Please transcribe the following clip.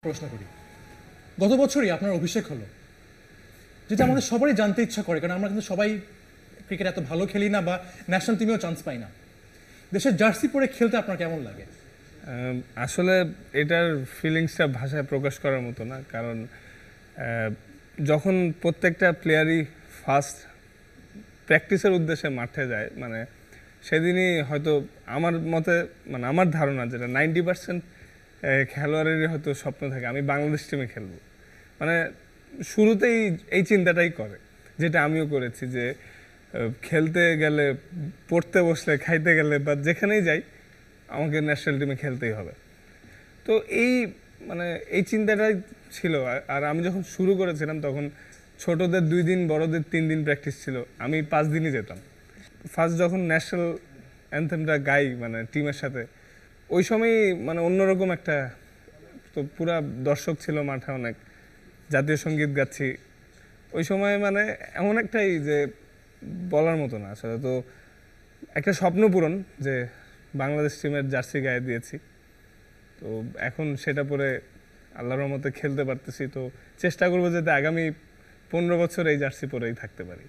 প্রশ্ন করি, গত বছরই আপনার অভিষেক হলো, যেটা আমাদের সবারই জানতে ইচ্ছা করে, কারণ আমরা কিন্তু সবাই ক্রিকেট এত ভালো খেলি না বা ন্যাশনাল টিমেও চান্স পাই না। দেশের জার্সি পরে খেলতে আপনার কেমন লাগে? আসলে এটার ফিলিংসটা ভাষায় প্রকাশ করার মতো না, কারণ যখন প্রত্যেকটা প্লেয়ারই ফার্স্ট প্র্যাকটিসের উদ্দেশ্যে মাঠে যায়, মানে সেদিনই হয়তো আমার মতে, মানে আমার ধারণা যেটা 90% খেলোয়াড়েরই হয়তো স্বপ্ন থাকে আমি বাংলাদেশ টিমে খেলবো। মানে শুরুতেই এই চিন্তাটাই করে, যেটা আমিও করেছি, যে খেলতে গেলে, পড়তে বসলে, খাইতে গেলে বা যেখানেই যাই আমাকে ন্যাশনাল টিমে খেলতেই হবে। তো এই মানে এই চিন্তাটাই ছিল। আর আমি যখন শুরু করেছিলাম তখন ছোটদের 2 দিন, বড়দের 3 দিন প্র্যাকটিস ছিল, আমি 5 দিনই যেতাম। ফার্স্ট যখন ন্যাশনাল অ্যান্থেমটা গাই মানে টিমের সাথে, ওই সময়ই মানে অন্যরকম একটা, তো পুরা দর্শক ছিল মাঠে, অনেক জাতীয় সঙ্গীত গাচ্ছি ওই সময়, মানে এমন একটাই যে বলার মতো না আসলে। তো একটা স্বপ্ন পূরণ, যে বাংলাদেশ টিমের জার্সি গায়ে দিয়েছি, তো এখন সেটা পরে আল্লাহর রহমতে খেলতে পারতেছি। তো চেষ্টা করবো যাতে আগামী 15 বছর এই জার্সি পরেই থাকতে পারি।